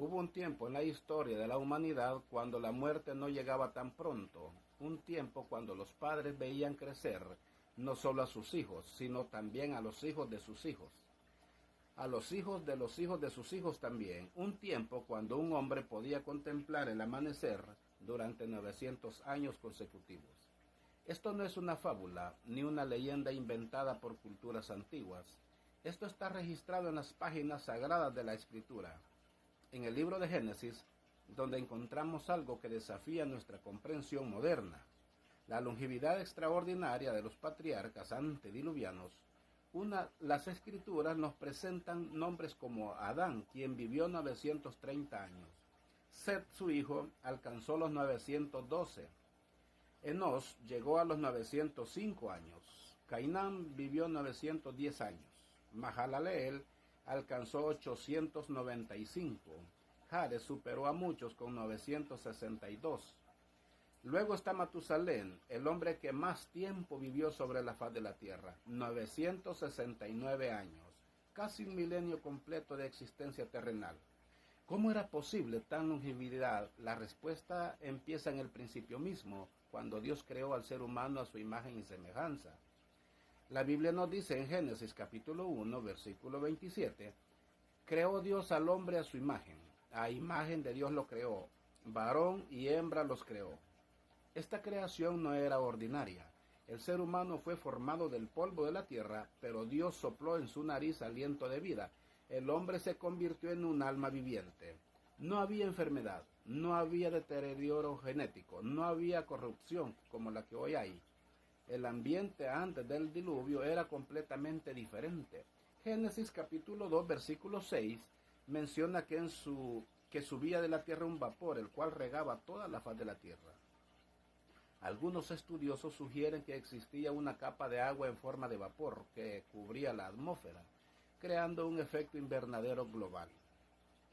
Hubo un tiempo en la historia de la humanidad cuando la muerte no llegaba tan pronto, un tiempo cuando los padres veían crecer no solo a sus hijos, sino también a los hijos de sus hijos, a los hijos de sus hijos también, un tiempo cuando un hombre podía contemplar el amanecer durante 900 años consecutivos. Esto no es una fábula ni una leyenda inventada por culturas antiguas. Esto está registrado en las páginas sagradas de la Escritura. En el libro de Génesis, donde encontramos algo que desafía nuestra comprensión moderna, la longevidad extraordinaria de los patriarcas antediluvianos. Las Escrituras nos presentan nombres como Adán, quien vivió 930 años. Set, su hijo, alcanzó los 912. Enos llegó a los 905 años. Cainán vivió 910 años. Mahalaleel alcanzó 895. Jares superó a muchos con 962. Luego está Matusalén, el hombre que más tiempo vivió sobre la faz de la tierra, 969 años, casi un milenio completo de existencia terrenal. ¿Cómo era posible tan longevidad? La respuesta empieza en el principio mismo, cuando Dios creó al ser humano a su imagen y semejanza. La Biblia nos dice en Génesis capítulo 1, versículo 27, creó Dios al hombre a su imagen, a imagen de Dios lo creó, varón y hembra los creó. Esta creación no era ordinaria. El ser humano fue formado del polvo de la tierra, pero Dios sopló en su nariz aliento de vida. El hombre se convirtió en un alma viviente. No había enfermedad, no había deterioro genético, no había corrupción como la que hoy hay. El ambiente antes del diluvio era completamente diferente. Génesis capítulo 2, versículo 6 menciona que subía de la tierra un vapor, el cual regaba toda la faz de la tierra. Algunos estudiosos sugieren que existía una capa de agua en forma de vapor que cubría la atmósfera, creando un efecto invernadero global.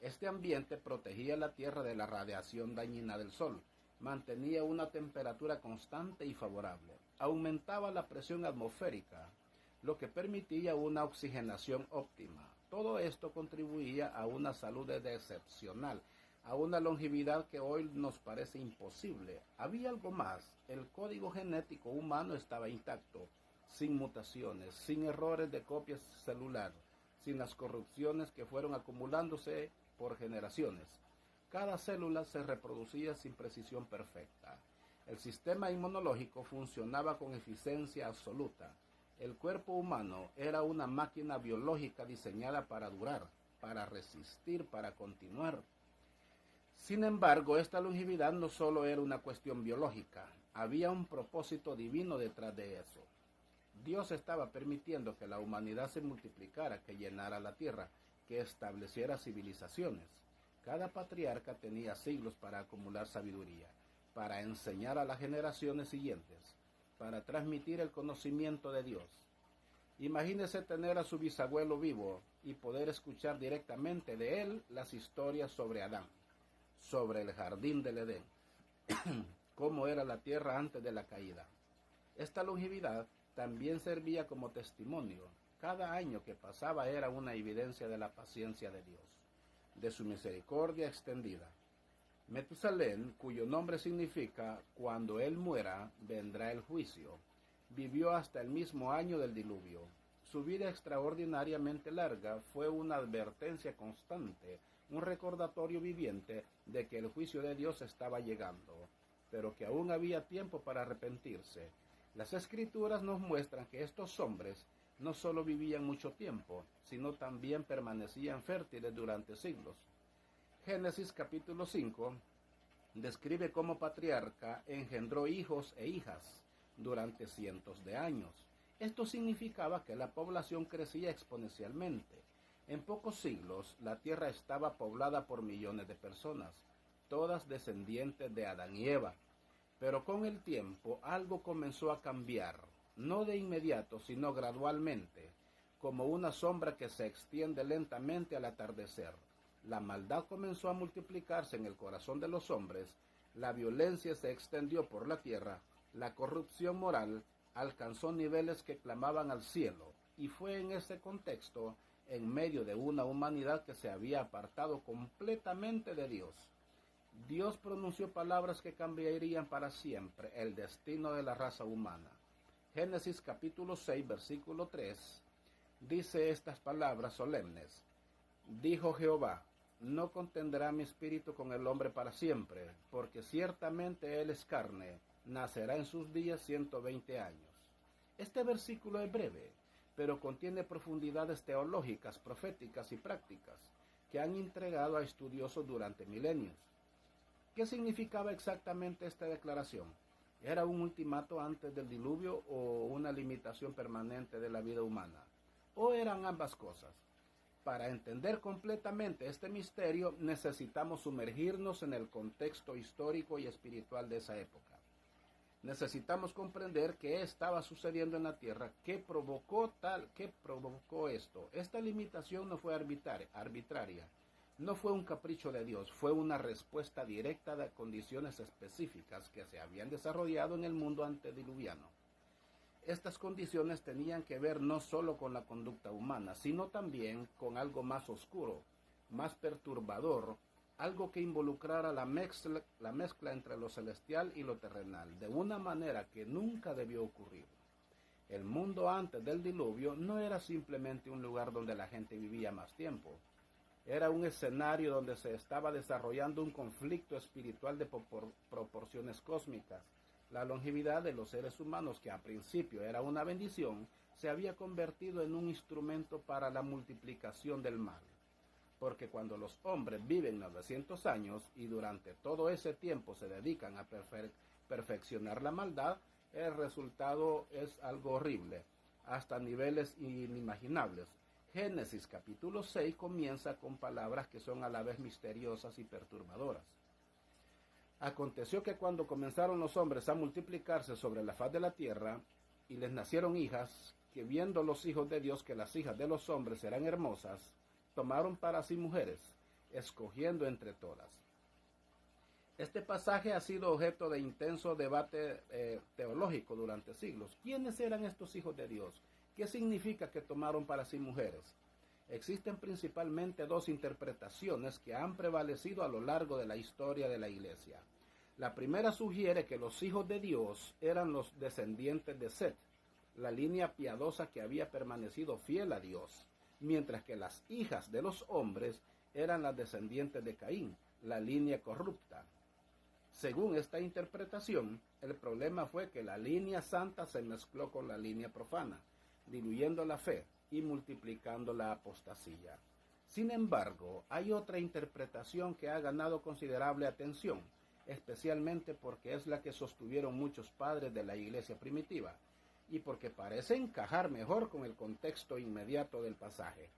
Este ambiente protegía la Tierra de la radiación dañina del Sol, mantenía una temperatura constante y favorable, aumentaba la presión atmosférica, lo que permitía una oxigenación óptima. Todo esto contribuía a una salud excepcional, a una longevidad que hoy nos parece imposible. Había algo más. El código genético humano estaba intacto, sin mutaciones, sin errores de copia celular, sin las corrupciones que fueron acumulándose por generaciones. Cada célula se reproducía sin precisión perfecta. El sistema inmunológico funcionaba con eficiencia absoluta. El cuerpo humano era una máquina biológica diseñada para durar, para resistir, para continuar. Sin embargo, esta longevidad no solo era una cuestión biológica, había un propósito divino detrás de eso. Dios estaba permitiendo que la humanidad se multiplicara, que llenara la tierra, que estableciera civilizaciones. Cada patriarca tenía siglos para acumular sabiduría, para enseñar a las generaciones siguientes, para transmitir el conocimiento de Dios. Imagínese tener a su bisabuelo vivo y poder escuchar directamente de él las historias sobre Adán, sobre el jardín del Edén, cómo era la tierra antes de la caída. Esta longevidad también servía como testimonio. Cada año que pasaba era una evidencia de la paciencia de Dios, de su misericordia extendida. Metusalén, cuyo nombre significa cuando él muera, vendrá el juicio, vivió hasta el mismo año del diluvio. Su vida extraordinariamente larga fue una advertencia constante, un recordatorio viviente de que el juicio de Dios estaba llegando, pero que aún había tiempo para arrepentirse. Las Escrituras nos muestran que estos hombres no solo vivían mucho tiempo, sino también permanecían fértiles durante siglos. Génesis capítulo 5 describe cómo patriarca engendró hijos e hijas durante cientos de años. Esto significaba que la población crecía exponencialmente. En pocos siglos, la tierra estaba poblada por millones de personas, todas descendientes de Adán y Eva. Pero con el tiempo algo comenzó a cambiar, no de inmediato, sino gradualmente, como una sombra que se extiende lentamente al atardecer. La maldad comenzó a multiplicarse en el corazón de los hombres, la violencia se extendió por la tierra, la corrupción moral alcanzó niveles que clamaban al cielo, y fue en ese contexto en medio de una humanidad que se había apartado completamente de Dios. Dios pronunció palabras que cambiarían para siempre el destino de la raza humana. Génesis capítulo 6, versículo 3, dice estas palabras solemnes. Dijo Jehová, no contendrá mi espíritu con el hombre para siempre, porque ciertamente él es carne, nacerá en sus días 120 años. Este versículo es breve, pero contiene profundidades teológicas, proféticas y prácticas que han intrigado a estudiosos durante milenios. ¿Qué significaba exactamente esta declaración? ¿Era un ultimato antes del diluvio o una limitación permanente de la vida humana? ¿O eran ambas cosas? Para entender completamente este misterio necesitamos sumergirnos en el contexto histórico y espiritual de esa época. Necesitamos comprender qué estaba sucediendo en la tierra, qué provocó esto. Esta limitación no fue arbitraria, no fue un capricho de Dios, fue una respuesta directa de condiciones específicas que se habían desarrollado en el mundo antediluviano. Estas condiciones tenían que ver no solo con la conducta humana, sino también con algo más oscuro, más perturbador, algo que involucrara la mezcla entre lo celestial y lo terrenal, de una manera que nunca debió ocurrir. El mundo antes del diluvio no era simplemente un lugar donde la gente vivía más tiempo. Era un escenario donde se estaba desarrollando un conflicto espiritual de proporciones cósmicas. La longevidad de los seres humanos, que a principio era una bendición, se había convertido en un instrumento para la multiplicación del mal. Porque cuando los hombres viven 900 años y durante todo ese tiempo se dedican a perfeccionar la maldad, el resultado es algo horrible, hasta niveles inimaginables. Génesis capítulo 6 comienza con palabras que son a la vez misteriosas y perturbadoras. Aconteció que cuando comenzaron los hombres a multiplicarse sobre la faz de la tierra, y les nacieron hijas, que viendo los hijos de Dios que las hijas de los hombres eran hermosas, tomaron para sí mujeres, escogiendo entre todas. Este pasaje ha sido objeto de intenso debate teológico durante siglos. ¿Quiénes eran estos hijos de Dios? ¿Qué significa que tomaron para sí mujeres? Existen principalmente dos interpretaciones que han prevalecido a lo largo de la historia de la Iglesia. La primera sugiere que los hijos de Dios eran los descendientes de Set, la línea piadosa que había permanecido fiel a Dios, mientras que las hijas de los hombres eran las descendientes de Caín, la línea corrupta. Según esta interpretación, el problema fue que la línea santa se mezcló con la línea profana, diluyendo la fe y multiplicando la apostasía. Sin embargo, hay otra interpretación que ha ganado considerable atención, especialmente porque es la que sostuvieron muchos padres de la iglesia primitiva, y porque parece encajar mejor con el contexto inmediato del pasaje.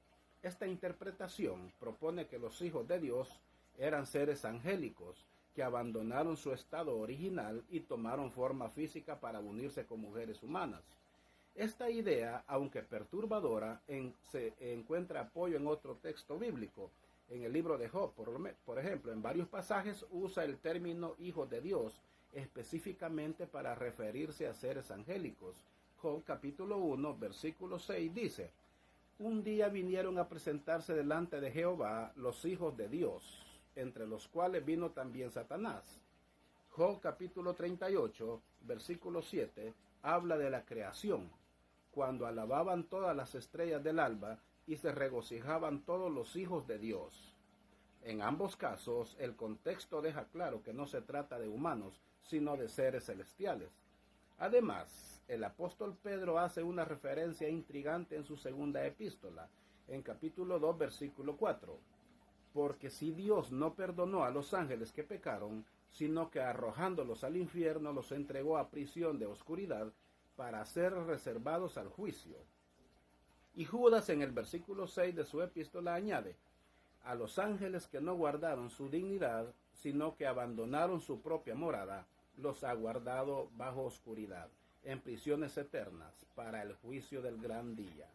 Esta interpretación propone que los hijos de Dios eran seres angélicos, que abandonaron su estado original y tomaron forma física para unirse con mujeres humanas. Esta idea, aunque perturbadora, se encuentra apoyo en otro texto bíblico. En el libro de Job, por ejemplo, en varios pasajes usa el término hijo de Dios específicamente para referirse a seres angélicos. Job capítulo 1, versículo 6 dice, un día vinieron a presentarse delante de Jehová los hijos de Dios, entre los cuales vino también Satanás. Job capítulo 38, versículo 7, habla de la creación, cuando alababan todas las estrellas del alba y se regocijaban todos los hijos de Dios. En ambos casos, el contexto deja claro que no se trata de humanos, sino de seres celestiales. Además, el apóstol Pedro hace una referencia intrigante en su segunda epístola, en capítulo 2, versículo 4. Porque si Dios no perdonó a los ángeles que pecaron, sino que arrojándolos al infierno los entregó a prisión de oscuridad para ser reservados al juicio. Y Judas en el versículo 6 de su epístola añade, a los ángeles que no guardaron su dignidad, sino que abandonaron su propia morada, los ha guardado bajo oscuridad, en prisiones eternas, para el juicio del gran día.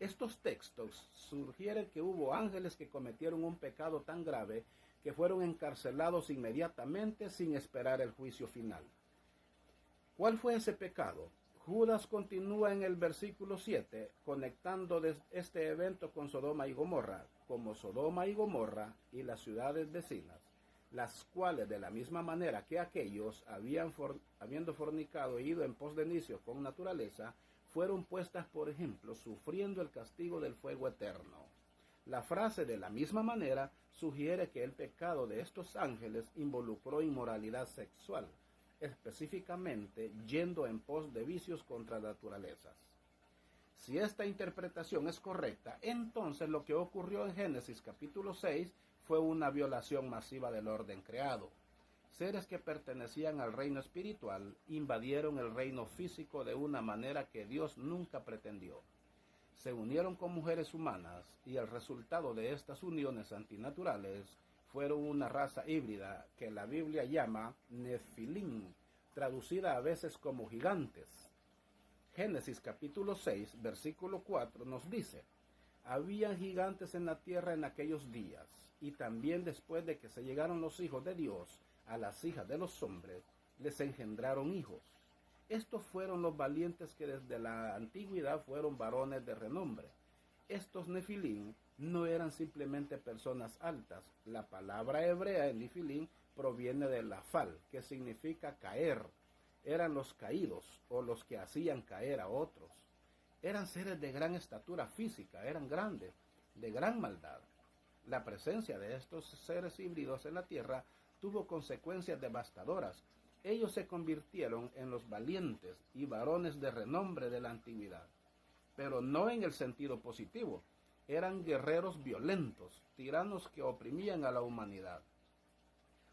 Estos textos sugieren que hubo ángeles que cometieron un pecado tan grave que fueron encarcelados inmediatamente sin esperar el juicio final. ¿Cuál fue ese pecado? Judas continúa en el versículo 7, conectando este evento con Sodoma y Gomorra, como Sodoma y Gomorra y las ciudades vecinas, las cuales de la misma manera que aquellos, habiendo fornicado e ido en pos de necios con naturaleza, fueron puestas por ejemplo, sufriendo el castigo del fuego eterno. La frase de la misma manera sugiere que el pecado de estos ángeles involucró inmoralidad sexual, específicamente yendo en pos de vicios contra naturalezas. Si esta interpretación es correcta, entonces lo que ocurrió en Génesis capítulo 6 fue una violación masiva del orden creado. Seres que pertenecían al reino espiritual invadieron el reino físico de una manera que Dios nunca pretendió. Se unieron con mujeres humanas y el resultado de estas uniones antinaturales fueron una raza híbrida que la Biblia llama Nefilim, traducida a veces como gigantes. Génesis capítulo 6, versículo 4 nos dice: había gigantes en la tierra en aquellos días, y también después de que se llegaron los hijos de Dios a las hijas de los hombres, les engendraron hijos. Estos fueron los valientes que desde la antigüedad fueron varones de renombre. Estos Nefilim no eran simplemente personas altas. La palabra hebrea en Nefilim proviene de la fal, que significa caer. Eran los caídos o los que hacían caer a otros. Eran seres de gran estatura física, eran grandes, de gran maldad. La presencia de estos seres híbridos en la tierra tuvo consecuencias devastadoras. Ellos se convirtieron en los valientes y varones de renombre de la antigüedad, pero no en el sentido positivo. Eran guerreros violentos, tiranos que oprimían a la humanidad.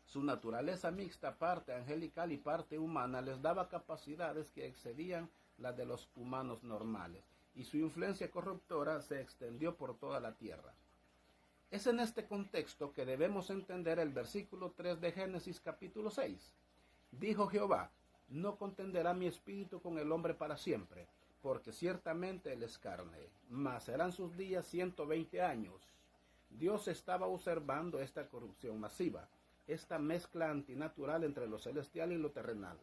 Su naturaleza mixta, parte angelical y parte humana, les daba capacidades que excedían las de los humanos normales, y su influencia corruptora se extendió por toda la tierra. Es en este contexto que debemos entender el versículo 3 de Génesis capítulo 6. Dijo Jehová: no contenderá mi espíritu con el hombre para siempre, porque ciertamente él es carne, mas serán sus días 120 años. Dios estaba observando esta corrupción masiva, esta mezcla antinatural entre lo celestial y lo terrenal.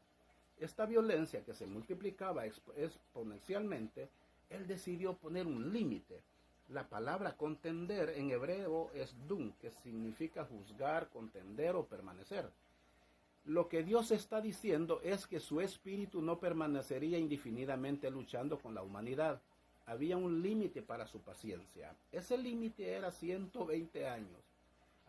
Esta violencia que se multiplicaba exponencialmente, él decidió poner un límite. La palabra contender en hebreo es dun, que significa juzgar, contender o permanecer. Lo que Dios está diciendo es que su espíritu no permanecería indefinidamente luchando con la humanidad. Había un límite para su paciencia. Ese límite era 120 años.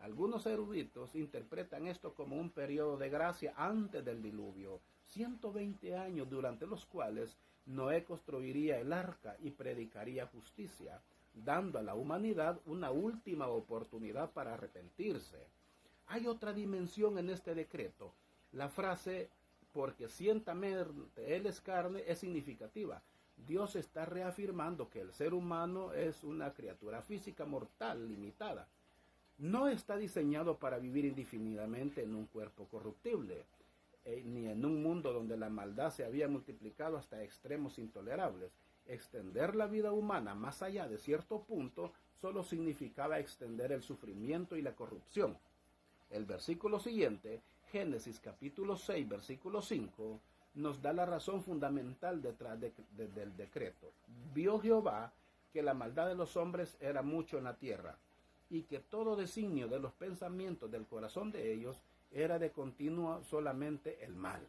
Algunos eruditos interpretan esto como un periodo de gracia antes del diluvio, 120 años durante los cuales Noé construiría el arca y predicaría justicia, dando a la humanidad una última oportunidad para arrepentirse. Hay otra dimensión en este decreto. La frase porque ciertamente él es carne es significativa. Dios está reafirmando que el ser humano es una criatura física mortal, limitada. No está diseñado para vivir indefinidamente en un cuerpo corruptible, ni en un mundo donde la maldad se había multiplicado hasta extremos intolerables. Extender la vida humana más allá de cierto punto solo significaba extender el sufrimiento y la corrupción. El versículo siguiente, Génesis capítulo 6, versículo 5, nos da la razón fundamental detrás del decreto. Vio Jehová que la maldad de los hombres era mucho en la tierra, y que todo designio de los pensamientos del corazón de ellos era de continuo solamente el mal.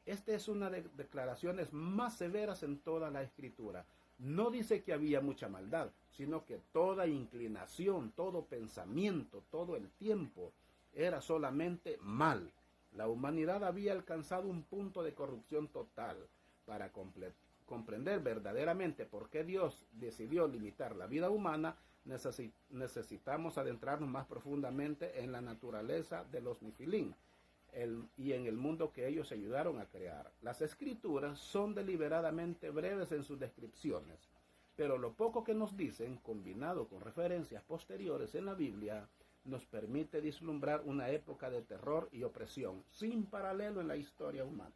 Esta es una de las declaraciones más severas en toda la Escritura. No dice que había mucha maldad, sino que toda inclinación, todo pensamiento, todo el tiempo era solamente mal. La humanidad había alcanzado un punto de corrupción total. Para comprender verdaderamente por qué Dios decidió limitar la vida humana, necesitamos adentrarnos más profundamente en la naturaleza de los Nefilim y en el mundo que ellos ayudaron a crear. Las escrituras son deliberadamente breves en sus descripciones, pero lo poco que nos dicen, combinado con referencias posteriores en la Biblia, nos permite vislumbrar una época de terror y opresión sin paralelo en la historia humana.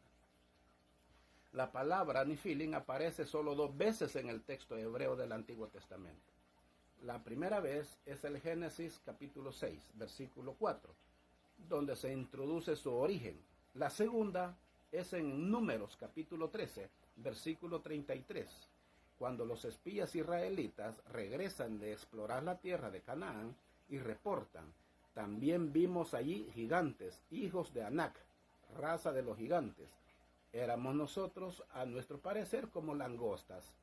La palabra Nefilim aparece solo 2 veces en el texto hebreo del Antiguo Testamento. La primera vez es el Génesis capítulo 6, versículo 4, donde se introduce su origen. La segunda es en Números capítulo 13, versículo 33. Cuando los espías israelitas regresan de explorar la tierra de Canaán y reportan, también vimos allí gigantes, hijos de Anac, raza de los gigantes. Éramos nosotros, a nuestro parecer, como langostas.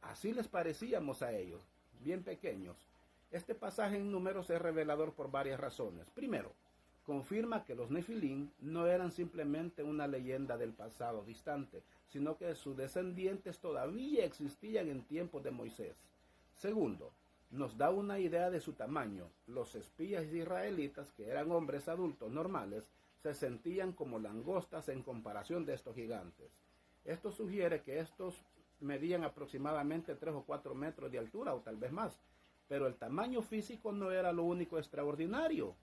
Así les parecíamos a ellos, bien pequeños. Este pasaje en Números es revelador por varias razones. Primero, confirma que los Nefilim no eran simplemente una leyenda del pasado distante, sino que sus descendientes todavía existían en tiempos de Moisés. Segundo, nos da una idea de su tamaño. Los espías israelitas, que eran hombres adultos normales, se sentían como langostas en comparación de estos gigantes. Esto sugiere que estos medían aproximadamente 3 o 4 metros de altura o tal vez más, pero el tamaño físico no era lo único extraordinario.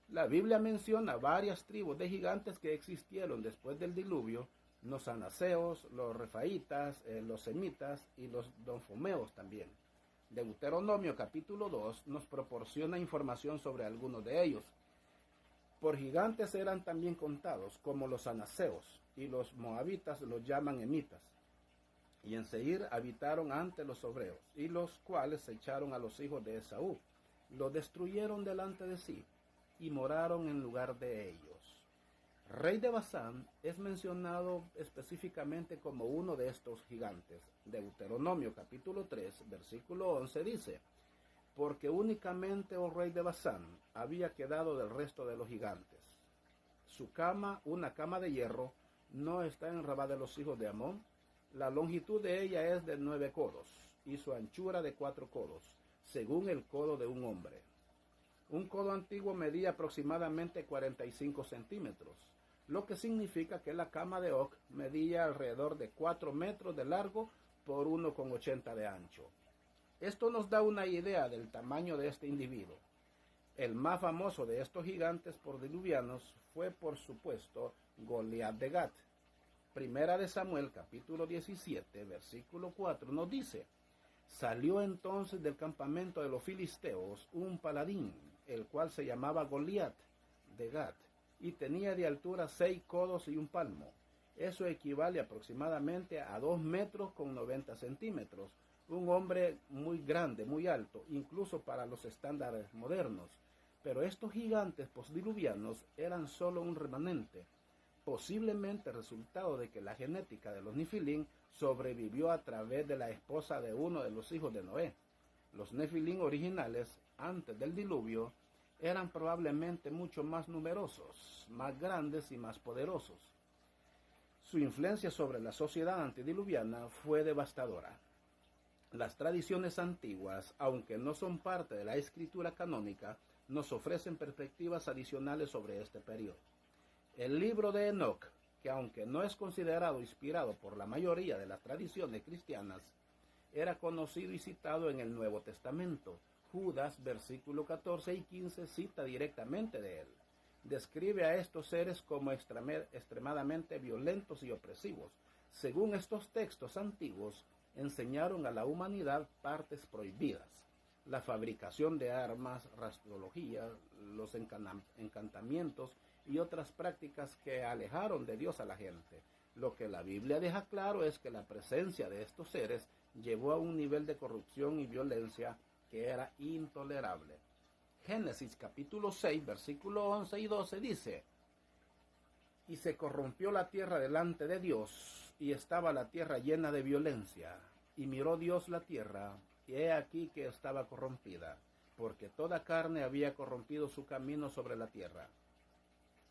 La Biblia menciona varias tribus de gigantes que existieron después del diluvio: los anaseos, los refaitas, los semitas y los donfomeos también. Deuteronomio capítulo 2 nos proporciona información sobre algunos de ellos. Por gigantes eran también contados como los anaseos, y los moabitas los llaman emitas. Y en Seir habitaron ante los hebreos, y los cuales echaron a los hijos de Esaú, los destruyeron delante de sí, y moraron en lugar de ellos. Rey de Basán es mencionado específicamente como uno de estos gigantes. Deuteronomio capítulo 3, versículo 11 dice: porque únicamente, oh rey de Basán, había quedado del resto de los gigantes. Su cama, una cama de hierro, no está en Rabá de los hijos de Amón. La longitud de ella es de 9 codos, y su anchura de 4 codos, según el codo de un hombre. Un codo antiguo medía aproximadamente 45 centímetros, lo que significa que la cama de Og medía alrededor de 4 metros de largo por 1,80 de ancho. Esto nos da una idea del tamaño de este individuo. El más famoso de estos gigantes por diluvianos fue, por supuesto, Goliat de Gat. Primera de Samuel, capítulo 17, versículo 4, nos dice: salió entonces del campamento de los filisteos un paladín, el cual se llamaba Goliat de Gat, y tenía de altura 6 codos y un palmo. Eso equivale aproximadamente a 2 metros con 90 centímetros. Un hombre muy grande, muy alto, incluso para los estándares modernos. Pero estos gigantes postdiluvianos eran solo un remanente, posiblemente resultado de que la genética de los Nefilim sobrevivió a través de la esposa de uno de los hijos de Noé. Los Nefilim originales, antes del diluvio, eran probablemente mucho más numerosos, más grandes y más poderosos. Su influencia sobre la sociedad antediluviana fue devastadora. Las tradiciones antiguas, aunque no son parte de la escritura canónica, nos ofrecen perspectivas adicionales sobre este periodo. El libro de Enoc, que aunque no es considerado inspirado por la mayoría de las tradiciones cristianas, era conocido y citado en el Nuevo Testamento. Judas, versículo 14 y 15, cita directamente de él. Describe a estos seres como extremadamente violentos y opresivos. Según estos textos antiguos, enseñaron a la humanidad partes prohibidas: la fabricación de armas, rastrología, los encantamientos y otras prácticas que alejaron de Dios a la gente. Lo que la Biblia deja claro es que la presencia de estos seres llevó a un nivel de corrupción y violencia que era intolerable. Génesis capítulo 6, versículo 11 y 12 dice: y se corrompió la tierra delante de Dios, y estaba la tierra llena de violencia. Y miró Dios la tierra, y he aquí que estaba corrompida, porque toda carne había corrompido su camino sobre la tierra.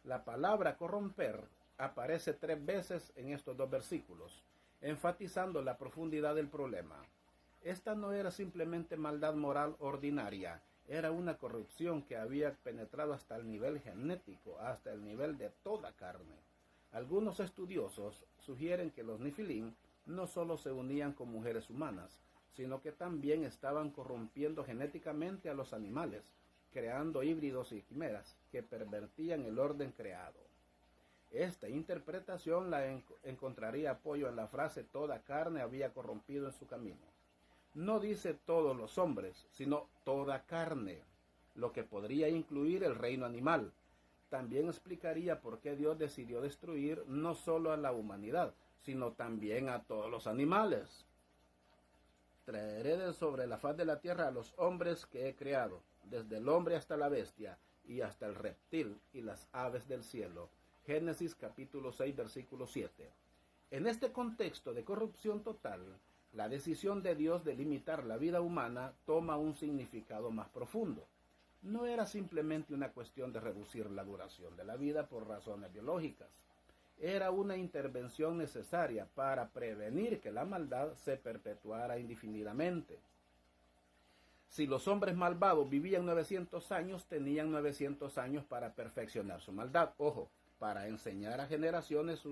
La palabra corromper aparece 3 veces en estos 2 versículos, enfatizando la profundidad del problema. Esta no era simplemente maldad moral ordinaria, era una corrupción que había penetrado hasta el nivel genético, hasta el nivel de toda carne. Algunos estudiosos sugieren que los Nefilim no solo se unían con mujeres humanas, sino que también estaban corrompiendo genéticamente a los animales, creando híbridos y quimeras que pervertían el orden creado. Esta interpretación la encontraría apoyo en la frase toda carne había corrompido en su camino. No dice todos los hombres, sino toda carne, lo que podría incluir el reino animal. También explicaría por qué Dios decidió destruir no solo a la humanidad, sino también a todos los animales. Traeré de sobre la faz de la tierra a los hombres que he creado, desde el hombre hasta la bestia, y hasta el reptil y las aves del cielo. Génesis capítulo 6, versículo 7. En este contexto de corrupción total, la decisión de Dios de limitar la vida humana toma un significado más profundo. No era simplemente una cuestión de reducir la duración de la vida por razones biológicas. Era una intervención necesaria para prevenir que la maldad se perpetuara indefinidamente. Si los hombres malvados vivían 900 años, tenían 900 años para perfeccionar su maldad. Ojo, para enseñar a generaciones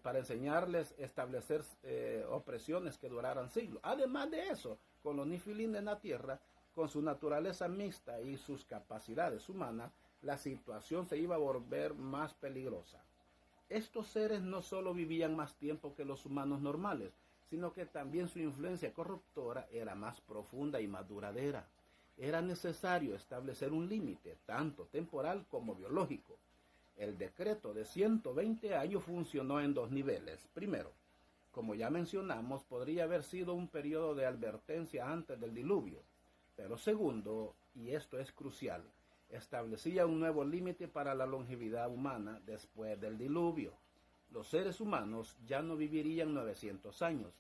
para enseñarles a establecer opresiones que duraran siglos. Además de eso, con los nifilín en la tierra, con su naturaleza mixta y sus capacidades humanas, la situación se iba a volver más peligrosa. Estos seres no solo vivían más tiempo que los humanos normales, sino que también su influencia corruptora era más profunda y más duradera. Era necesario establecer un límite, tanto temporal como biológico. El decreto de 120 años funcionó en dos niveles. Primero, como ya mencionamos, podría haber sido un periodo de advertencia antes del diluvio. Pero segundo, y esto es crucial, establecía un nuevo límite para la longevidad humana después del diluvio. Los seres humanos ya no vivirían 900 años.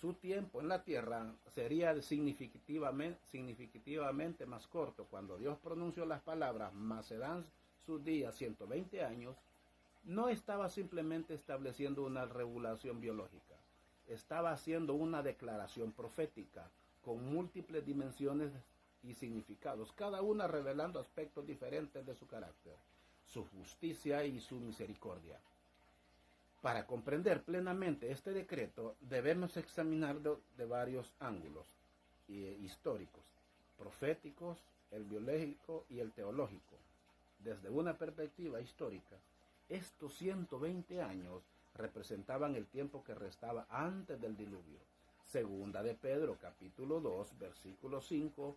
Su tiempo en la tierra sería significativamente más corto. Cuando Dios pronunció las palabras, mas serán sus días 120 años, no estaba simplemente estableciendo una regulación biológica. Estaba haciendo una declaración profética con múltiples dimensiones y significados, cada una revelando aspectos diferentes de su carácter, su justicia y su misericordia. Para comprender plenamente este decreto, debemos examinarlo de varios ángulos históricos, proféticos, el biológico y el teológico. Desde una perspectiva histórica, estos 120 años representaban el tiempo que restaba antes del diluvio. Segunda de Pedro, capítulo 2, versículo 5,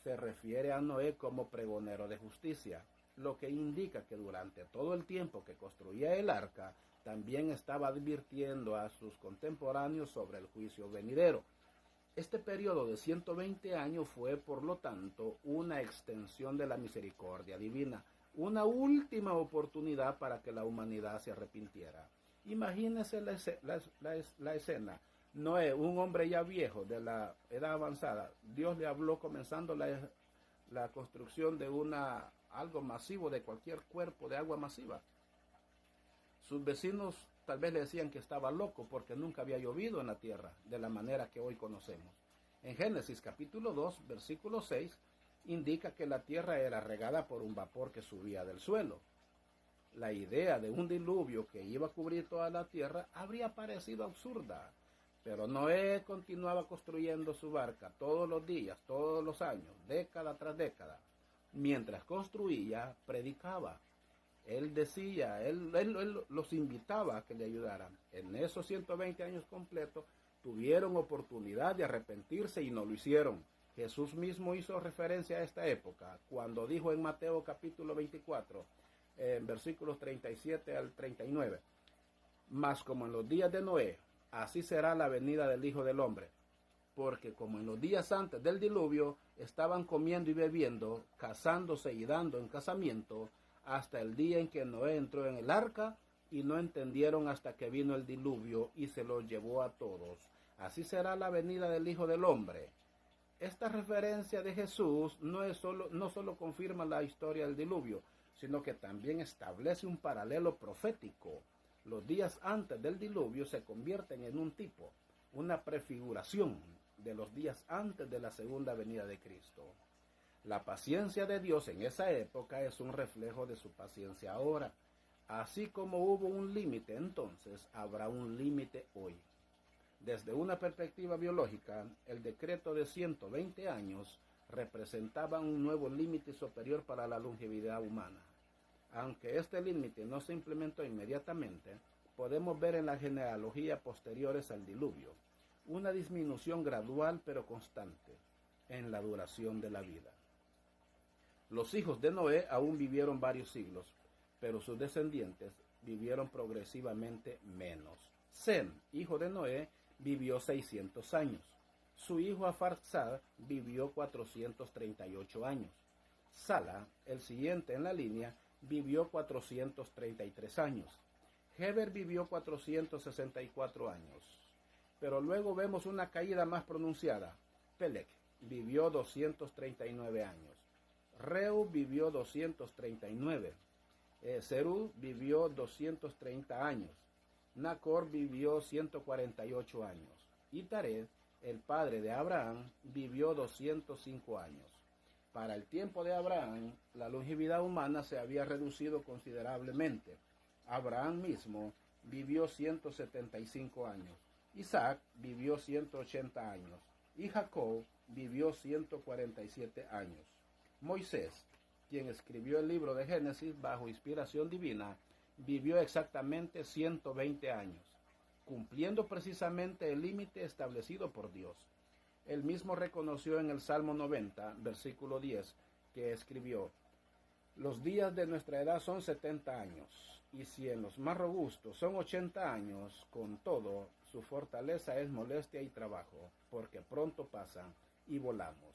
se refiere a Noé como pregonero de justicia, lo que indica que durante todo el tiempo que construía el arca, también estaba advirtiendo a sus contemporáneos sobre el juicio venidero. Este periodo de 120 años fue, por lo tanto, una extensión de la misericordia divina, una última oportunidad para que la humanidad se arrepintiera. Imagínense la escena. Noé, un hombre ya viejo, de la edad avanzada, Dios le habló comenzando la construcción de algo masivo, de cualquier cuerpo de agua masiva. Sus vecinos tal vez le decían que estaba loco porque nunca había llovido en la tierra de la manera que hoy conocemos. En Génesis capítulo 2, versículo 6, indica que la tierra era regada por un vapor que subía del suelo. La idea de un diluvio que iba a cubrir toda la tierra habría parecido absurda. Pero Noé continuaba construyendo su barca todos los días, todos los años, década tras década. Mientras construía, predicaba. Él decía, él los invitaba a que le ayudaran. En esos 120 años completos, tuvieron oportunidad de arrepentirse y no lo hicieron. Jesús mismo hizo referencia a esta época, cuando dijo en Mateo capítulo 24, en versículos 37 al 39, mas como en los días de Noé, así será la venida del Hijo del Hombre, porque como en los días antes del diluvio estaban comiendo y bebiendo, casándose y dando en casamiento, hasta el día en que Noé entró en el arca, y no entendieron hasta que vino el diluvio y se los llevó a todos. Así será la venida del Hijo del Hombre. Esta referencia de Jesús no solo confirma la historia del diluvio, sino que también establece un paralelo profético. Los días antes del diluvio se convierten en un tipo, una prefiguración de los días antes de la segunda venida de Cristo. La paciencia de Dios en esa época es un reflejo de su paciencia ahora. Así como hubo un límite entonces, habrá un límite hoy. Desde una perspectiva biológica, el decreto de 120 años representaba un nuevo límite superior para la longevidad humana. Aunque este límite no se implementó inmediatamente, podemos ver en la genealogía posteriores al diluvio una disminución gradual pero constante en la duración de la vida. Los hijos de Noé aún vivieron varios siglos, pero sus descendientes vivieron progresivamente menos. Sem, hijo de Noé, vivió 600 años. Su hijo Afarxad vivió 438 años. Sala, el siguiente en la línea, vivió 433 años. Heber vivió 464 años. Pero luego vemos una caída más pronunciada. Pelec vivió 239 años. Reu vivió 239. Serug vivió 230 años. Nacor vivió 148 años. Y Tared, el padre de Abraham, vivió 205 años. Para el tiempo de Abraham, la longevidad humana se había reducido considerablemente. Abraham mismo vivió 175 años. Isaac vivió 180 años. Y Jacob vivió 147 años. Moisés, quien escribió el libro de Génesis bajo inspiración divina, vivió exactamente 120 años, cumpliendo precisamente el límite establecido por Dios. Él mismo reconoció en el Salmo 90, versículo 10, que escribió: los días de nuestra edad son 70 años, y si en los más robustos son 80 años, con todo, su fortaleza es molestia y trabajo, porque pronto pasan y volamos.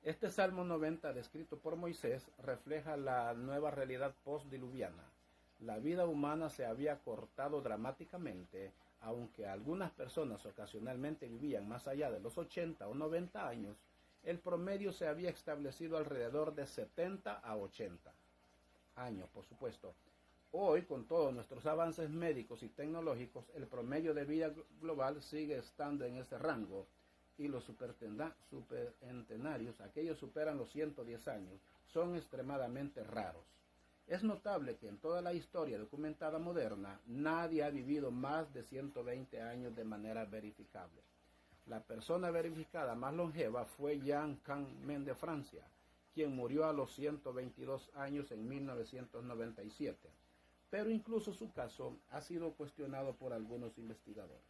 Este Salmo 90, descrito por Moisés, refleja la nueva realidad postdiluviana. La vida humana se había cortado dramáticamente, aunque algunas personas ocasionalmente vivían más allá de los 80 o 90 años, el promedio se había establecido alrededor de 70 a 80 años, por supuesto. Hoy, con todos nuestros avances médicos y tecnológicos, el promedio de vida global sigue estando en ese rango, y los supercentenarios, aquellos superan los 110 años, son extremadamente raros. Es notable que en toda la historia documentada moderna, nadie ha vivido más de 120 años de manera verificable. La persona verificada más longeva fue Jean Candame de Francia, quien murió a los 122 años en 1997. Pero incluso su caso ha sido cuestionado por algunos investigadores.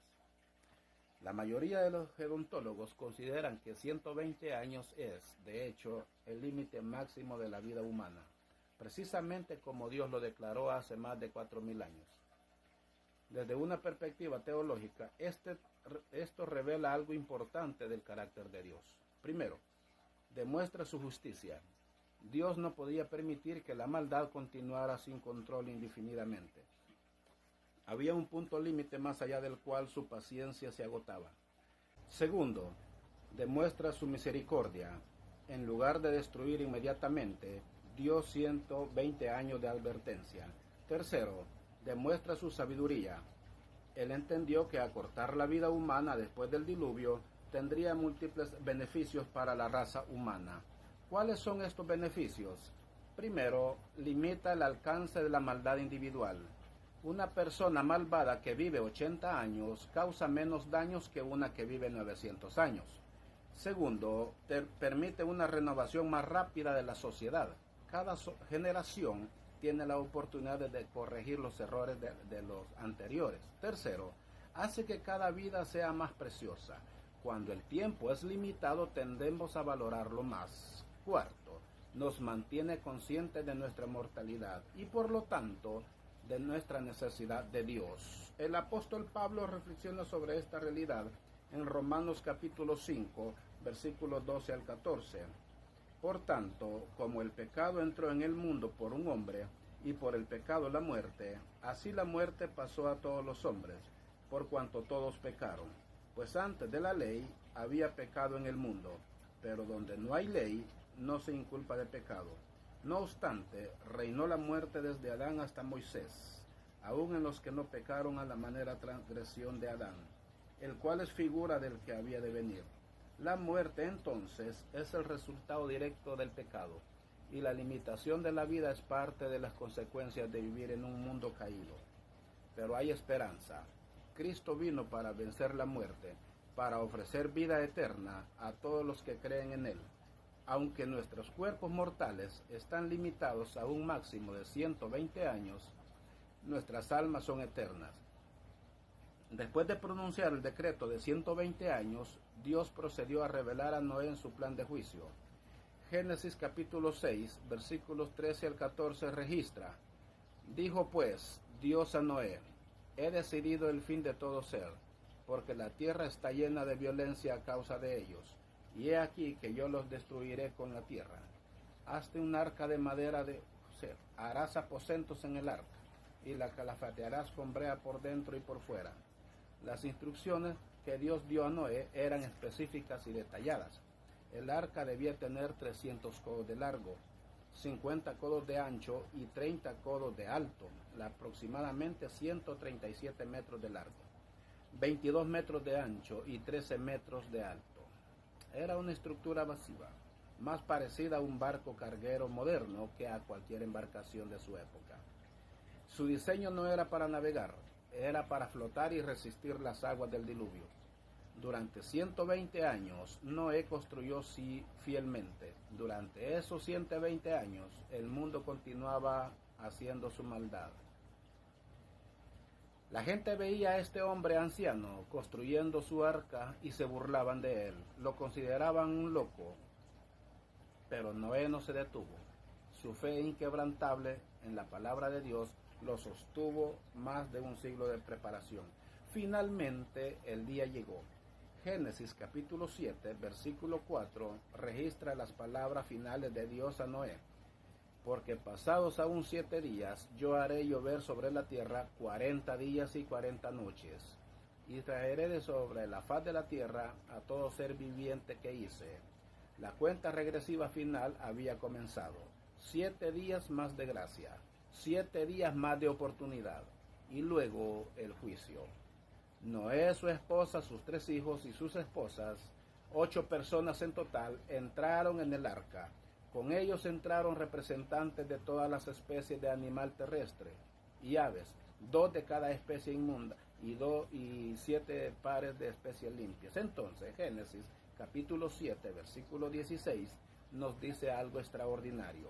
La mayoría de los gerontólogos consideran que 120 años es, de hecho, el límite máximo de la vida humana, precisamente como Dios lo declaró hace más de 4.000 años. Desde una perspectiva teológica, esto revela algo importante del carácter de Dios. Primero, demuestra su justicia. Dios no podía permitir que la maldad continuara sin control indefinidamente. Había un punto límite más allá del cual su paciencia se agotaba. Segundo, demuestra su misericordia. En lugar de destruir inmediatamente, dio 120 años de advertencia. Tercero, demuestra su sabiduría. Él entendió que acortar la vida humana después del diluvio tendría múltiples beneficios para la raza humana. ¿Cuáles son estos beneficios? Primero, limita el alcance de la maldad individual. Una persona malvada que vive 80 años causa menos daños que una que vive 900 años. Segundo, permite una renovación más rápida de la sociedad. Cada generación tiene la oportunidad de corregir los errores de los anteriores. Tercero, hace que cada vida sea más preciosa. Cuando el tiempo es limitado, tendemos a valorarlo más. Cuarto, nos mantiene conscientes de nuestra mortalidad y por lo tanto de nuestra necesidad de Dios. El apóstol Pablo reflexiona sobre esta realidad en Romanos capítulo 5, versículos 12 al 14. Por tanto, como el pecado entró en el mundo por un hombre, y por el pecado la muerte, así la muerte pasó a todos los hombres, por cuanto todos pecaron. Pues antes de la ley había pecado en el mundo, pero donde no hay ley, no se inculpa de pecado. No obstante, reinó la muerte desde Adán hasta Moisés, aun en los que no pecaron a la manera transgresión de Adán, el cual es figura del que había de venir. La muerte, entonces, es el resultado directo del pecado, y la limitación de la vida es parte de las consecuencias de vivir en un mundo caído. Pero hay esperanza. Cristo vino para vencer la muerte, para ofrecer vida eterna a todos los que creen en Él. Aunque nuestros cuerpos mortales están limitados a un máximo de 120 años, nuestras almas son eternas. Después de pronunciar el decreto de 120 años, Dios procedió a revelar a Noé en su plan de juicio. Génesis capítulo 6, versículos 13 al 14 registra: dijo pues Dios a Noé: he decidido el fin de todo ser, porque la tierra está llena de violencia a causa de ellos, y he aquí que yo los destruiré con la tierra. Hazte un arca de madera de ser, harás aposentos en el arca, y la calafatearás con brea por dentro y por fuera. Las instrucciones que Dios dio a Noé eran específicas y detalladas. El arca debía tener 300 codos de largo, 50 codos de ancho y 30 codos de alto, aproximadamente 137 metros de largo, 22 metros de ancho y 13 metros de alto. Era una estructura masiva, más parecida a un barco carguero moderno que a cualquier embarcación de su época. Su diseño no era para navegar, era para flotar y resistir las aguas del diluvio. Durante 120 años, Noé construyó fielmente. Durante esos 120 años, el mundo continuaba haciendo su maldad. La gente veía a este hombre anciano construyendo su arca y se burlaban de él. Lo consideraban un loco. Pero Noé no se detuvo. Su fe inquebrantable en la palabra de Dios lo sostuvo más de un siglo de preparación. Finalmente, el día llegó. Génesis capítulo 7, versículo 4, registra las palabras finales de Dios a Noé. Porque pasados aún 7 días, yo haré llover sobre la tierra 40 días y 40 noches, y traeré de sobre la faz de la tierra a todo ser viviente que hice. La cuenta regresiva final había comenzado. 7 días más de gracia, 7 días más de oportunidad, y luego el juicio. Noé, su esposa, sus 3 hijos y sus esposas, 8 personas en total, entraron en el arca. Con ellos entraron representantes de todas las especies de animal terrestre y aves, 2 de cada especie inmunda y 7 pares de especies limpias. Entonces, Génesis capítulo 7, versículo 16, nos dice algo extraordinario.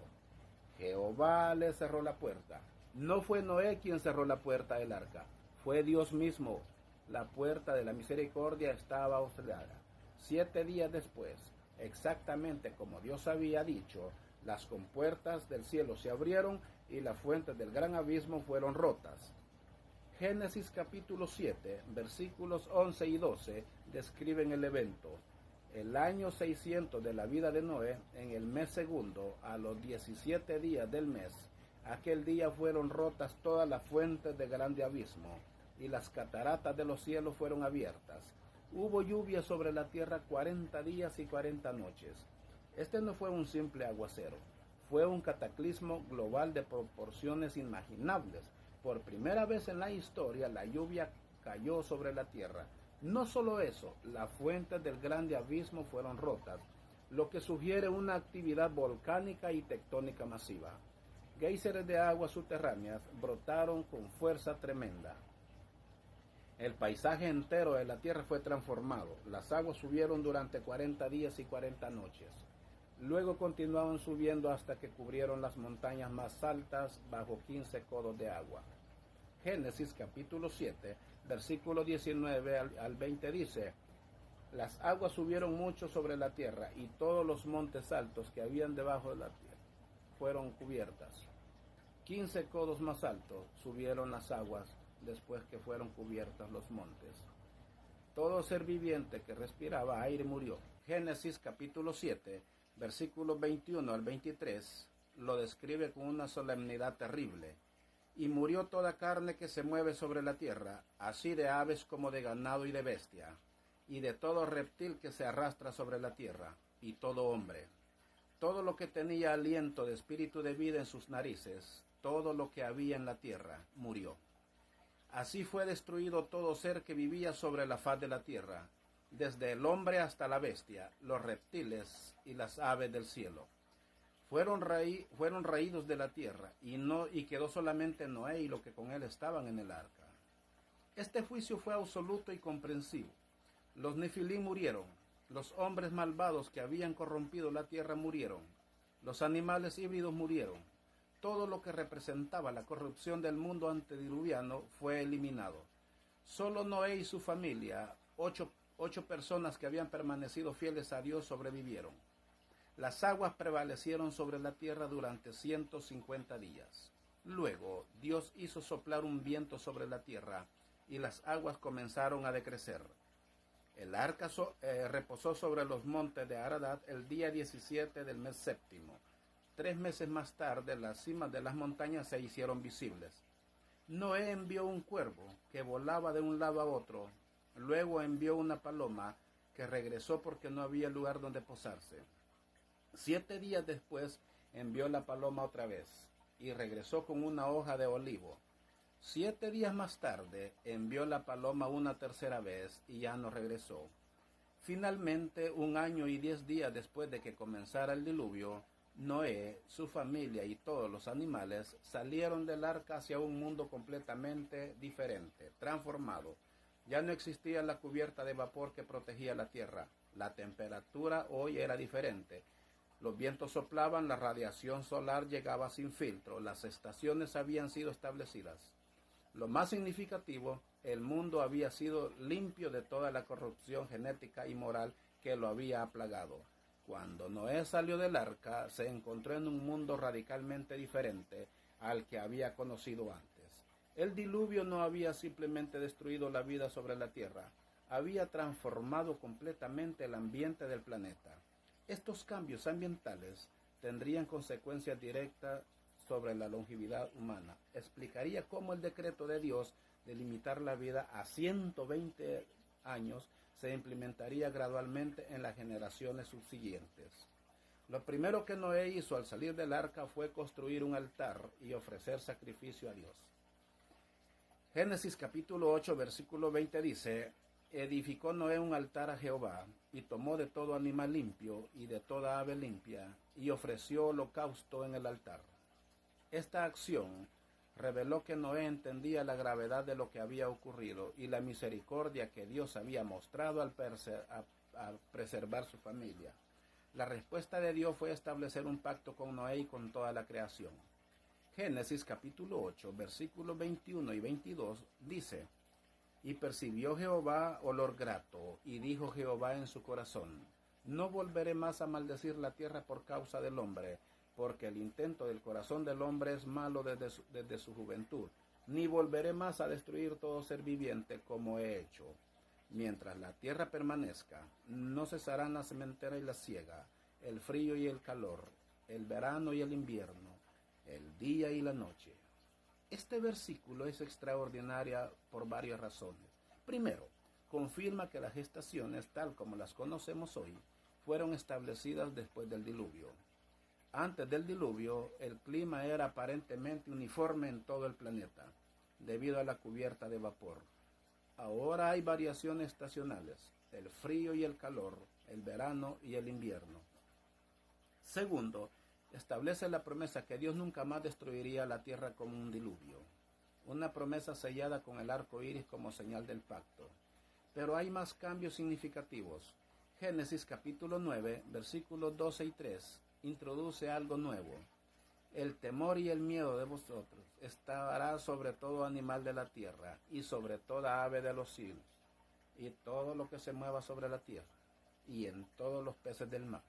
Jehová le cerró la puerta. No fue Noé quien cerró la puerta del arca, fue Dios mismo. La puerta de la misericordia estaba cerrada. 7 días después, exactamente como Dios había dicho, las compuertas del cielo se abrieron y las fuentes del gran abismo fueron rotas. Génesis capítulo 7, versículos 11 y 12 describen el evento. El año 600 de la vida de Noé, en el mes segundo, a los 17 días del mes, aquel día fueron rotas todas las fuentes del grande abismo, y las cataratas de los cielos fueron abiertas. Hubo lluvia sobre la tierra 40 días y 40 noches. Este no fue un simple aguacero, fue un cataclismo global de proporciones inimaginables. Por primera vez en la historia, la lluvia cayó sobre la tierra. No solo eso, las fuentes del grande abismo fueron rotas, lo que sugiere una actividad volcánica y tectónica masiva. Géiseres de aguas subterráneas brotaron con fuerza tremenda. El paisaje entero de la tierra fue transformado. Las aguas subieron durante 40 días y 40 noches. Luego continuaron subiendo hasta que cubrieron las montañas más altas bajo 15 codos de agua. Génesis capítulo 7, versículo 19 al 20 dice: las aguas subieron mucho sobre la tierra y todos los montes altos que habían debajo de la tierra fueron cubiertas. 15 codos más altos subieron las aguas después que fueron cubiertos los montes. Todo ser viviente que respiraba aire murió. Génesis capítulo 7, versículos 21 al 23, lo describe con una solemnidad terrible. Y murió toda carne que se mueve sobre la tierra, así de aves como de ganado y de bestia, y de todo reptil que se arrastra sobre la tierra, y todo hombre. Todo lo que tenía aliento de espíritu de vida en sus narices, todo lo que había en la tierra, murió. Así fue destruido todo ser que vivía sobre la faz de la tierra, desde el hombre hasta la bestia, los reptiles y las aves del cielo. Fueron raídos de la tierra, y quedó solamente Noé y lo que con él estaban en el arca. Este juicio fue absoluto y comprensivo. Los nefilim murieron, los hombres malvados que habían corrompido la tierra murieron, los animales híbridos murieron. Todo lo que representaba la corrupción del mundo antediluviano fue eliminado. Solo Noé y su familia, ocho personas que habían permanecido fieles a Dios, sobrevivieron. Las aguas prevalecieron sobre la tierra durante 150 días. Luego Dios hizo soplar un viento sobre la tierra, y las aguas comenzaron a decrecer. El arca reposó sobre los montes de Ararat el día 17 del mes séptimo. 3 meses más tarde, las cimas de las montañas se hicieron visibles. Noé envió un cuervo que volaba de un lado a otro. Luego envió una paloma que regresó porque no había lugar donde posarse. 7 días después envió la paloma otra vez y regresó con una hoja de olivo. 7 días más tarde envió la paloma una tercera vez y ya no regresó. Finalmente, 1 año y 10 días después de que comenzara el diluvio, Noé, su familia y todos los animales salieron del arca hacia un mundo completamente diferente, transformado. Ya no existía la cubierta de vapor que protegía la tierra. La temperatura hoy era diferente. Los vientos soplaban, la radiación solar llegaba sin filtro, las estaciones habían sido establecidas. Lo más significativo, el mundo había sido limpio de toda la corrupción genética y moral que lo había plagado. Cuando Noé salió del arca, se encontró en un mundo radicalmente diferente al que había conocido antes. El diluvio no había simplemente destruido la vida sobre la tierra, había transformado completamente el ambiente del planeta. Estos cambios ambientales tendrían consecuencias directas sobre la longevidad humana. Explicaría cómo el decreto de Dios de limitar la vida a 120 años se implementaría gradualmente en las generaciones subsiguientes. Lo primero que Noé hizo al salir del arca fue construir un altar y ofrecer sacrificio a Dios. Génesis capítulo 8, versículo 20 dice: edificó Noé un altar a Jehová, y tomó de todo animal limpio y de toda ave limpia, y ofreció holocausto en el altar. Esta acción reveló que Noé entendía la gravedad de lo que había ocurrido y la misericordia que Dios había mostrado al preservar su familia. La respuesta de Dios fue establecer un pacto con Noé y con toda la creación. Génesis capítulo 8, versículos 21 y 22 dice: y percibió Jehová olor grato, y dijo Jehová en su corazón: no volveré más a maldecir la tierra por causa del hombre, porque el intento del corazón del hombre es malo desde su juventud, ni volveré más a destruir todo ser viviente como he hecho. Mientras la tierra permanezca, no cesarán la sementera y la siega, el frío y el calor, el verano y el invierno, el día y la noche. Este versículo es extraordinario por varias razones. Primero, confirma que las estaciones, tal como las conocemos hoy, fueron establecidas después del diluvio. Antes del diluvio, el clima era aparentemente uniforme en todo el planeta, debido a la cubierta de vapor. Ahora hay variaciones estacionales, el frío y el calor, el verano y el invierno. Segundo, establece la promesa que Dios nunca más destruiría la tierra con un diluvio. Una promesa sellada con el arco iris como señal del pacto. Pero hay más cambios significativos. Génesis capítulo 9, versículos 12 y 3, introduce algo nuevo. El temor y el miedo de vosotros estará sobre todo animal de la tierra, y sobre toda ave de los cielos, y todo lo que se mueva sobre la tierra, y en todos los peces del mar.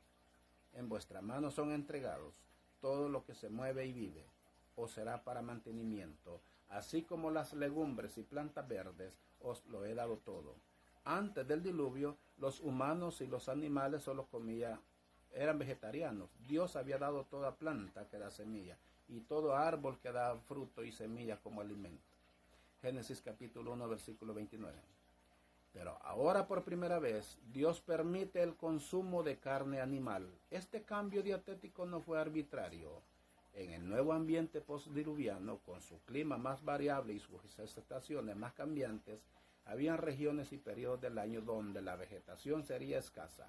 En vuestra mano son entregados todo lo que se mueve y vive, os será para mantenimiento, así como las legumbres y plantas verdes, os lo he dado todo. Antes del diluvio, los humanos y los animales solo eran vegetarianos. Dios había dado toda planta que da semilla, y todo árbol que da fruto y semilla como alimento. Génesis capítulo 1, versículo 29. Pero ahora por primera vez, Dios permite el consumo de carne animal. Este cambio dietético no fue arbitrario. En el nuevo ambiente postdiluviano, con su clima más variable y sus estaciones más cambiantes, habían regiones y periodos del año donde la vegetación sería escasa.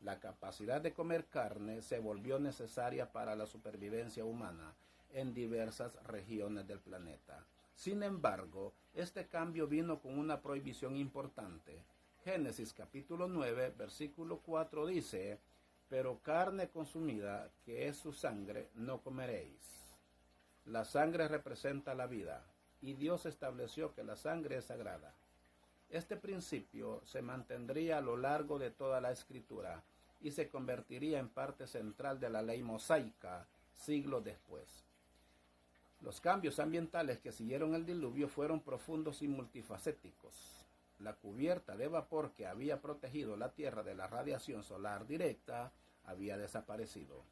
La capacidad de comer carne se volvió necesaria para la supervivencia humana en diversas regiones del planeta. Sin embargo, este cambio vino con una prohibición importante. Génesis capítulo 9, versículo 4 dice: pero carne consumida, que es su sangre, no comeréis. La sangre representa la vida, y Dios estableció que la sangre es sagrada. Este principio se mantendría a lo largo de toda la Escritura y se convertiría en parte central de la ley mosaica siglos después. Los cambios ambientales que siguieron el diluvio fueron profundos y multifacéticos. La cubierta de vapor que había protegido la Tierra de la radiación solar directa había desaparecido.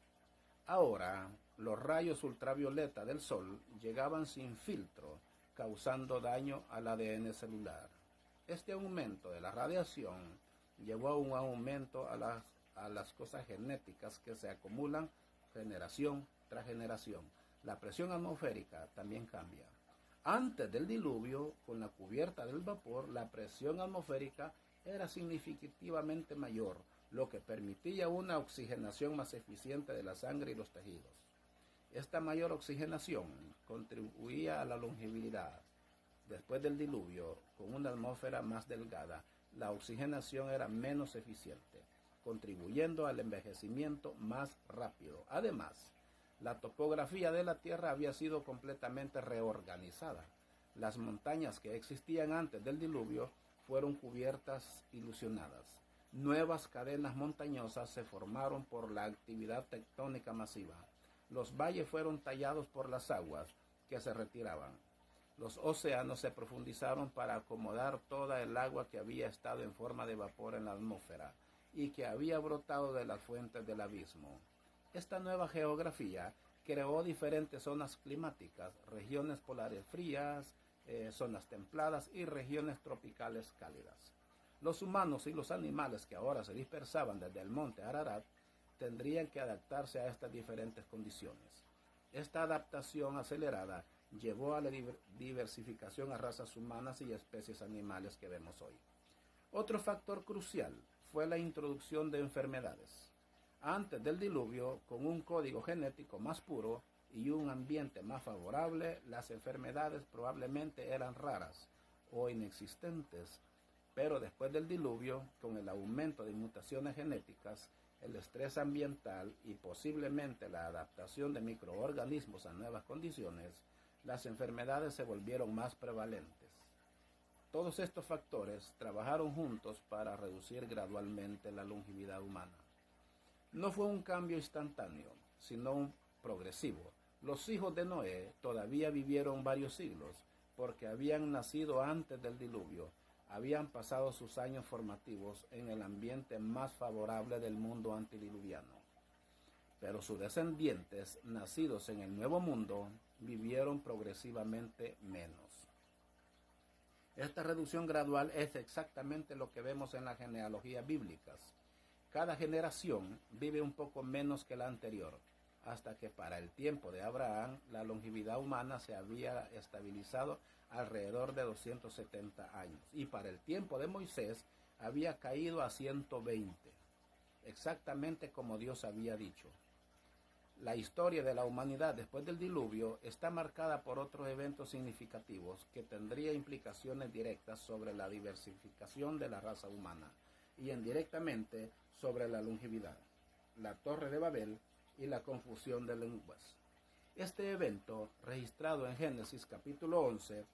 Ahora, los rayos ultravioleta del Sol llegaban sin filtro, causando daño al ADN celular. Este aumento de la radiación llevó a un aumento a las cosas genéticas que se acumulan generación tras generación. La presión atmosférica también cambia. Antes del diluvio, con la cubierta del vapor, la presión atmosférica era significativamente mayor, lo que permitía una oxigenación más eficiente de la sangre y los tejidos. Esta mayor oxigenación contribuía a la longevidad. Después del diluvio, con una atmósfera más delgada, la oxigenación era menos eficiente, contribuyendo al envejecimiento más rápido. Además, la topografía de la Tierra había sido completamente reorganizada. Las montañas que existían antes del diluvio fueron cubiertas ilusionadas. Nuevas cadenas montañosas se formaron por la actividad tectónica masiva. Los valles fueron tallados por las aguas que se retiraban. Los océanos se profundizaron para acomodar toda el agua que había estado en forma de vapor en la atmósfera y que había brotado de las fuentes del abismo. Esta nueva geografía creó diferentes zonas climáticas, regiones polares frías, zonas templadas y regiones tropicales cálidas. Los humanos y los animales que ahora se dispersaban desde el monte Ararat tendrían que adaptarse a estas diferentes condiciones. Esta adaptación acelerada llevó a la diversificación a razas humanas y especies animales que vemos hoy. Otro factor crucial fue la introducción de enfermedades. Antes del diluvio, con un código genético más puro y un ambiente más favorable, las enfermedades probablemente eran raras o inexistentes, pero después del diluvio, con el aumento de mutaciones genéticas, el estrés ambiental y posiblemente la adaptación de microorganismos a nuevas condiciones, las enfermedades se volvieron más prevalentes. Todos estos factores trabajaron juntos para reducir gradualmente la longevidad humana. No fue un cambio instantáneo, sino un progresivo. Los hijos de Noé todavía vivieron varios siglos, porque habían nacido antes del diluvio, habían pasado sus años formativos en el ambiente más favorable del mundo antediluviano. Pero sus descendientes, nacidos en el Nuevo Mundo, vivieron progresivamente menos. Esta reducción gradual es exactamente lo que vemos en las genealogías bíblicas. Cada generación vive un poco menos que la anterior, hasta que para el tiempo de Abraham la longevidad humana se había estabilizado alrededor de 270 años, y para el tiempo de Moisés había caído a 120, exactamente como Dios había dicho. La historia de la humanidad después del diluvio está marcada por otros eventos significativos que tendrían implicaciones directas sobre la diversificación de la raza humana y indirectamente sobre la longevidad, la Torre de Babel y la confusión de lenguas. Este evento, registrado en Génesis capítulo 11,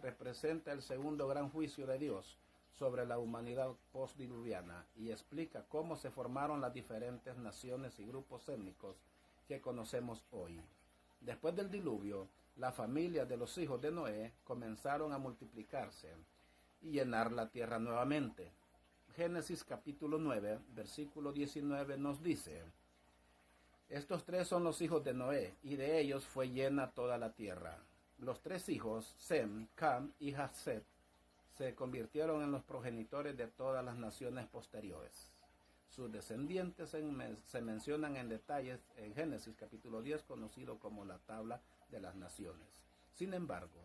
representa el segundo gran juicio de Dios sobre la humanidad postdiluviana y explica cómo se formaron las diferentes naciones y grupos étnicos que conocemos hoy. Después del diluvio, las familias de los hijos de Noé comenzaron a multiplicarse y llenar la tierra nuevamente. Génesis capítulo 9, versículo 19 nos dice: estos tres son los hijos de Noé, y de ellos fue llena toda la tierra. Los tres hijos, Sem, Cam y Jafet, se convirtieron en los progenitores de todas las naciones posteriores. Sus descendientes se mencionan en detalles en Génesis capítulo 10, conocido como la tabla de las naciones. Sin embargo,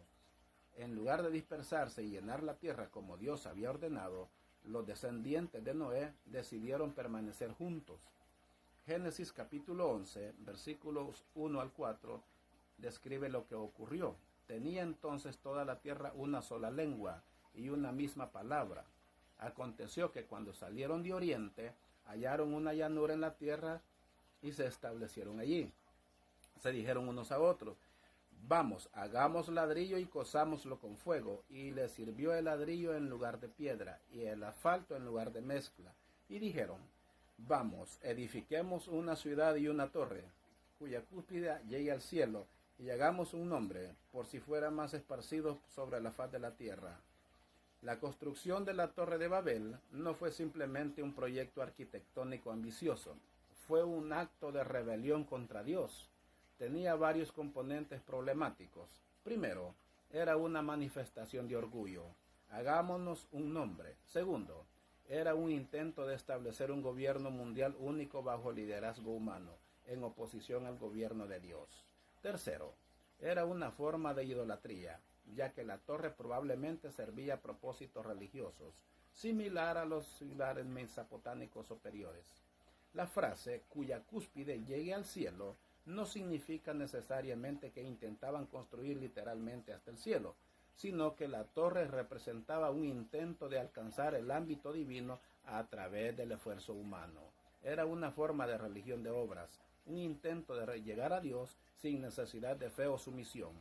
en lugar de dispersarse y llenar la tierra como Dios había ordenado, los descendientes de Noé decidieron permanecer juntos. Génesis capítulo 11, versículos 1 al 4, describe lo que ocurrió. Tenía entonces toda la tierra una sola lengua y una misma palabra. Aconteció que cuando salieron de oriente, hallaron una llanura en la tierra y se establecieron allí. Se dijeron unos a otros: vamos, hagamos ladrillo y cozámoslo con fuego. Y les sirvió el ladrillo en lugar de piedra y el asfalto en lugar de mezcla. Y dijeron: vamos, edifiquemos una ciudad y una torre, cuya cúspide llegue al cielo, y hagamos un nombre, por si fueran más esparcidos sobre la faz de la tierra. La construcción de la Torre de Babel no fue simplemente un proyecto arquitectónico ambicioso, fue un acto de rebelión contra Dios. Tenía varios componentes problemáticos. Primero, era una manifestación de orgullo. Hagámonos un nombre. Segundo, era un intento de establecer un gobierno mundial único bajo liderazgo humano, en oposición al gobierno de Dios. Tercero, era una forma de idolatría, ya que la torre probablemente servía a propósitos religiosos, similar a los pilares mesopotámicos superiores. La frase cuya cúspide llegue al cielo no significa necesariamente que intentaban construir literalmente hasta el cielo, sino que la torre representaba un intento de alcanzar el ámbito divino a través del esfuerzo humano. Era una forma de religión de obras, un intento de llegar a Dios sin necesidad de fe o sumisión.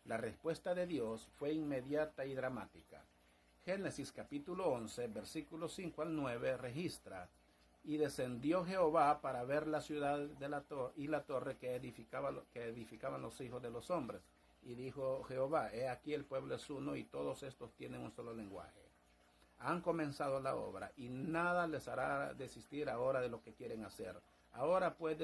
La respuesta de Dios fue inmediata y dramática. Génesis capítulo 11, versículos 5 al 9 registra: y descendió Jehová para ver la ciudad de la torre que edificaban los hijos de los hombres. Y dijo Jehová: he aquí el pueblo es uno y todos estos tienen un solo lenguaje. Han comenzado la obra y nada les hará desistir ahora de lo que quieren hacer. Ahora pues